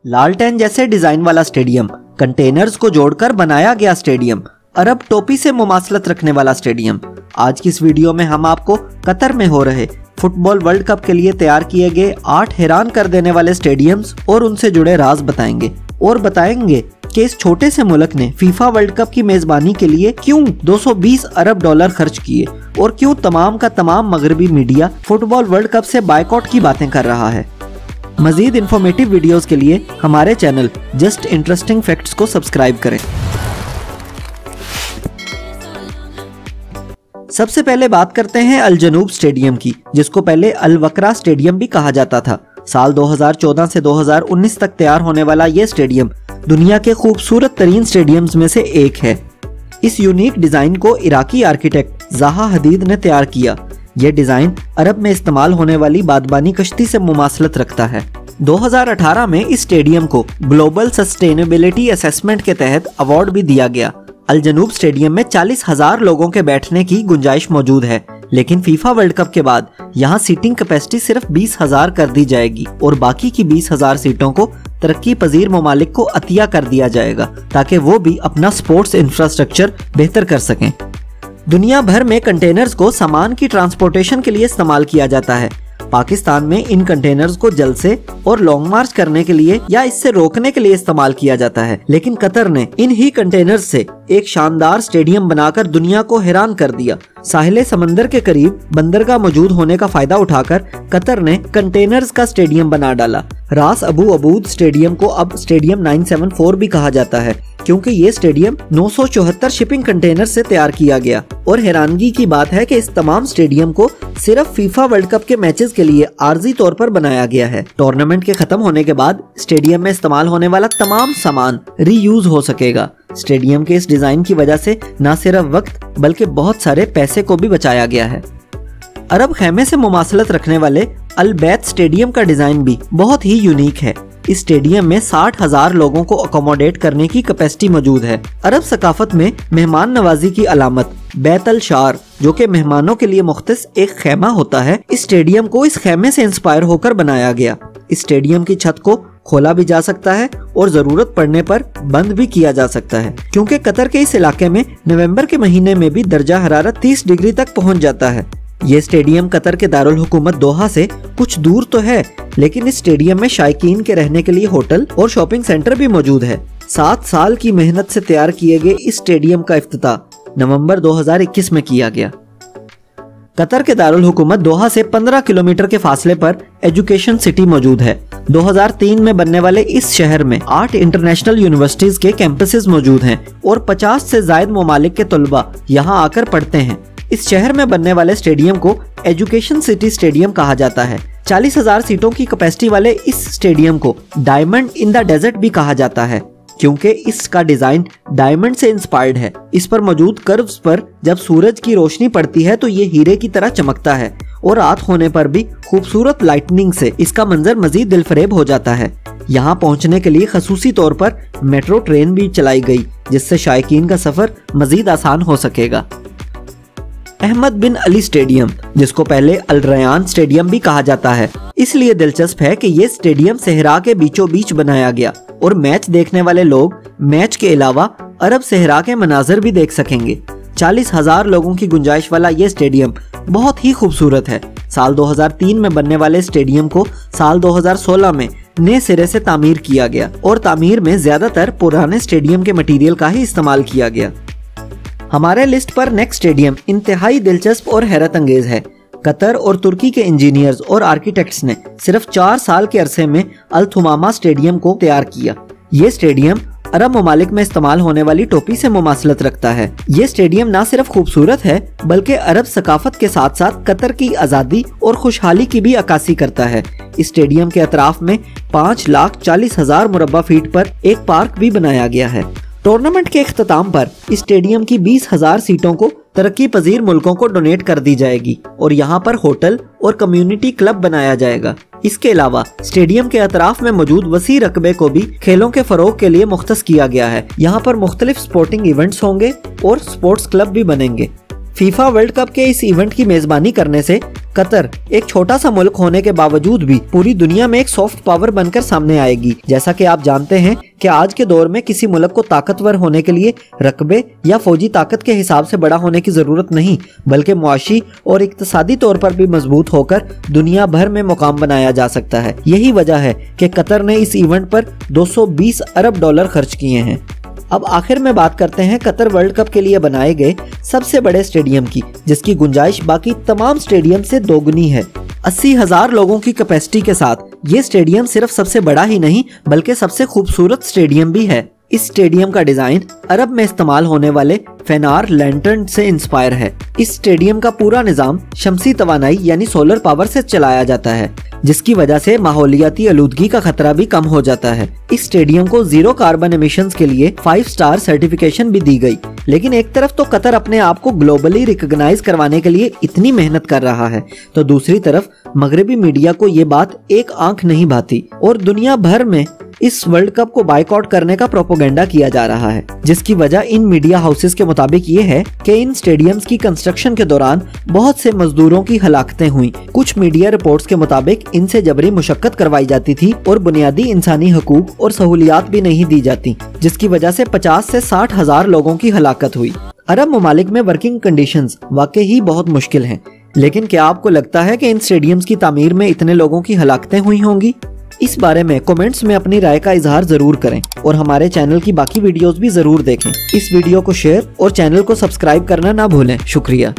लालटेन जैसे डिजाइन वाला स्टेडियम, कंटेनर्स को जोड़कर बनाया गया स्टेडियम, अरब टोपी से मुमासलत रखने वाला स्टेडियम। आज की इस वीडियो में हम आपको कतर में हो रहे फुटबॉल वर्ल्ड कप के लिए तैयार किए गए 8 हैरान कर देने वाले स्टेडियम्स और उनसे जुड़े राज बताएंगे और बताएंगे कि इस छोटे से मुल्क ने फीफा वर्ल्ड कप की मेजबानी के लिए क्यों 220 अरब डॉलर खर्च किए और क्यों तमाम का तमाम मगरबी मीडिया फुटबॉल वर्ल्ड कप से बायकॉट की बातें कर रहा है। मजीद इंफॉर्मेटिव वीडियोस के लिए हमारे चैनल जस्ट इंटरेस्टिंग फैक्ट्स को सब्सक्राइब करें। सबसे पहले बात करते हैं अल जनूब स्टेडियम की, जिसको पहले अल वकरा स्टेडियम भी कहा जाता था। साल 2014 से 2019 तक तैयार होने वाला ये स्टेडियम दुनिया के खूबसूरत तरीन स्टेडियम्स में से एक है। इस यूनिक डिजाइन को इराकी आर्किटेक्ट ज़ाहा हदीद ने तैयार किया। यह डिजाइन अरब में इस्तेमाल होने वाली बादबानी कश्ती से मुमासलत रखता है। 2018 में इस स्टेडियम को ग्लोबल सस्टेनेबिलिटी असेसमेंट के तहत अवार्ड भी दिया गया। अल जनूब स्टेडियम में 40,000 लोगों के बैठने की गुंजाइश मौजूद है, लेकिन फीफा वर्ल्ड कप के बाद यहाँ सीटिंग कैपेसिटी सिर्फ 20,000 कर दी जाएगी और बाकी की 20,000 सीटों को तरक्की पजीर ममालिक को अतिया कर दिया जाएगा ताकि वो भी अपना स्पोर्ट्स इंफ्रास्ट्रक्चर बेहतर कर सकें। दुनिया भर में कंटेनर्स को सामान की ट्रांसपोर्टेशन के लिए इस्तेमाल किया जाता है। पाकिस्तान में इन कंटेनर्स को जल से और लॉन्ग मार्च करने के लिए या इससे रोकने के लिए इस्तेमाल किया जाता है, लेकिन कतर ने इन ही कंटेनर्स से एक शानदार स्टेडियम बनाकर दुनिया को हैरान कर दिया। साहिले समंदर के करीब बंदरगाह मौजूद होने का फायदा उठाकर कतर ने कंटेनर्स का स्टेडियम बना डाला। रास अबू अबूद स्टेडियम को अब स्टेडियम 974 भी कहा जाता है, क्योंकि ये स्टेडियम 974 शिपिंग कंटेनर से तैयार किया गया। और हैरानगी की बात है कि इस तमाम स्टेडियम को सिर्फ फीफा वर्ल्ड कप के मैचेस के लिए आर्जी तौर पर बनाया गया है। टूर्नामेंट के खत्म होने के बाद स्टेडियम में इस्तेमाल होने वाला तमाम सामान रीयूज हो सकेगा। स्टेडियम के इस डिजाइन की वजह से न सिर्फ वक्त बल्कि बहुत सारे पैसे को भी बचाया गया है। अरब खेमे से मुमासलत रखने वाले अल बैत स्टेडियम का डिजाइन भी बहुत ही यूनिक है। इस स्टेडियम में 60,000 लोगों को अकोमोडेट करने की कैपेसिटी मौजूद है। अरब सकाफत में मेहमान नवाजी की अलामत बैत अल शार, जो कि मेहमानों के लिए मुख्तस एक खेमा होता है, इस स्टेडियम को इस खेमे से इंस्पायर होकर बनाया गया। इस स्टेडियम की छत को खोला भी जा सकता है और जरूरत पड़ने पर बंद भी किया जा सकता है, क्योंकि कतर के इस इलाके में नवंबर के महीने में भी दर्जा हरारत 30 डिग्री तक पहुंच जाता है। ये स्टेडियम कतर के दारुल हुकूमत दोहा से कुछ दूर तो है, लेकिन इस स्टेडियम में शायकीन के रहने के लिए होटल और शॉपिंग सेंटर भी मौजूद है। 7 साल की मेहनत से तैयार किए गए इस स्टेडियम का इफ्तिताह नवंबर 2021 में किया गया। कतर के दारुल हुकूमत दोहा से 15 किलोमीटर के फासले पर एजुकेशन सिटी मौजूद है। 2003 में बनने वाले इस शहर में 8 इंटरनेशनल यूनिवर्सिटीज के कैंपसेस मौजूद हैं और 50 से ज्यादा ममालिक के तलबा यहाँ आकर पढ़ते हैं। इस शहर में बनने वाले स्टेडियम को एजुकेशन सिटी स्टेडियम कहा जाता है। 40,000 सीटों की कैपेसिटी वाले इस स्टेडियम को डायमंड इन द डेजर्ट भी कहा जाता है, क्योंकि इसका डिजाइन डायमंड से इंस्पायर्ड है। इस पर मौजूद कर्व्स पर जब सूरज की रोशनी पड़ती है तो ये हीरे की तरह चमकता है और रात होने पर भी खूबसूरत लाइटनिंग से इसका मंजर मजीद दिलफरेब हो जाता है। यहाँ पहुँचने के लिए खसूसी तौर पर मेट्रो ट्रेन भी चलाई गई, जिससे शायकीन का सफर मजीद आसान हो सकेगा। अहमद बिन अली स्टेडियम, जिसको पहले अल रयान स्टेडियम भी कहा जाता है, इसलिए दिलचस्प है कि ये स्टेडियम सहरा के बीचों बीच बनाया गया और मैच देखने वाले लोग मैच के अलावा अरब सहरा के मनाजर भी देख सकेंगे। 40,000 लोगों की गुंजाइश वाला ये स्टेडियम बहुत ही खूबसूरत है। साल 2003 में बनने वाले स्टेडियम को साल 2016 में नए सिरे से तामीर किया गया और तामीर में ज्यादातर पुराने स्टेडियम के मटेरियल का ही इस्तेमाल किया गया। हमारे लिस्ट पर नेक्स्ट स्टेडियम इंतहाई दिलचस्प और हैरत अंगेज है। कतर और तुर्की के इंजीनियर्स और आर्किटेक्ट्स ने सिर्फ 4 साल के अरसे में अल थुमामा स्टेडियम को तैयार किया। ये स्टेडियम अरब ममालिक में इस्तेमाल होने वाली टोपी से मुमासलत रखता है। ये स्टेडियम न सिर्फ खूबसूरत है बल्कि अरब सकाफत के साथ साथ कतर की आज़ादी और खुशहाली की भी अक्कासी करता है। इस स्टेडियम के अतराफ में 5,40,000 मुरब्बा फीट पर एक पार्क भी बनाया गया है। टूर्नामेंट के इख्तिताम पर इस स्टेडियम की 20,000 सीटों को तरक्की पजीर मुल्कों को डोनेट कर दी जाएगी और यहाँ पर होटल और कम्युनिटी क्लब बनाया जाएगा। इसके अलावा स्टेडियम के अतराफ में मौजूद वसी रकबे को भी खेलों के फरोग के लिए मुख्तस किया गया है। यहाँ पर मुख्तलिफ स्पोर्टिंग इवेंट्स होंगे और स्पोर्ट्स क्लब भी बनेंगे। फीफा वर्ल्ड कप के इस इवेंट की मेजबानी करने से कतर एक छोटा सा मुल्क होने के बावजूद भी पूरी दुनिया में एक सॉफ्ट पावर बनकर सामने आएगी। जैसा कि आप जानते हैं कि आज के दौर में किसी मुल्क को ताकतवर होने के लिए रकबे या फौजी ताकत के हिसाब से बड़ा होने की जरूरत नहीं, बल्कि मुआशी और इक्तिसादी तौर पर भी मजबूत होकर दुनिया भर में मुकाम बनाया जा सकता है। यही वजह है कि कतर ने इस इवेंट पर 220 अरब डॉलर खर्च किए हैं। अब आखिर में बात करते हैं कतर वर्ल्ड कप के लिए बनाए गए सबसे बड़े स्टेडियम की, जिसकी गुंजाइश बाकी तमाम स्टेडियम से दोगुनी है। 80,000 लोगों की कैपेसिटी के साथ ये स्टेडियम सिर्फ सबसे बड़ा ही नहीं बल्कि सबसे खूबसूरत स्टेडियम भी है। इस स्टेडियम का डिजाइन अरब में इस्तेमाल होने वाले फेनार लैंटर्न से इंस्पायर है। इस स्टेडियम का पूरा निजाम शमसी तवानाई यानी सोलर पावर से चलाया जाता है, जिसकी वजह से माहौलियाती आलूदगी का खतरा भी कम हो जाता है। इस स्टेडियम को 0 कार्बन एमिशंस के लिए 5 स्टार सर्टिफिकेशन भी दी गई। लेकिन एक तरफ तो कतर अपने आप को ग्लोबली रिकॉग्नाइज करवाने के लिए इतनी मेहनत कर रहा है, तो दूसरी तरफ मगरबी मीडिया को ये बात एक आंख नहीं भाती और दुनिया भर में इस वर्ल्ड कप को बाइकआउट करने का प्रोपोगेंडा किया जा रहा है, जिसकी वजह इन मीडिया हाउसेस के मुताबिक ये है कि इन स्टेडियम्स की कंस्ट्रक्शन के दौरान बहुत से मजदूरों की हलाकतें हुई। कुछ मीडिया रिपोर्ट्स के मुताबिक इनसे जबरी मुशक्कत करवाई जाती थी और बुनियादी इंसानी हकूक और सहूलियात भी नहीं दी जाती, जिसकी वजह से 50 से 60 हजार लोगों की हलाकत हुई। अरब ममालिक में वर्किंग कंडीशंस वाकई ही बहुत मुश्किल हैं, लेकिन क्या आपको लगता है कि इन स्टेडियम्स की तामीर में इतने लोगों की हलाकतें हुई होंगी? इस बारे में कमेंट्स में अपनी राय का इजहार जरूर करें और हमारे चैनल की बाकी वीडियोस भी जरूर देखें। इस वीडियो को शेयर और चैनल को सब्सक्राइब करना ना भूलें। शुक्रिया।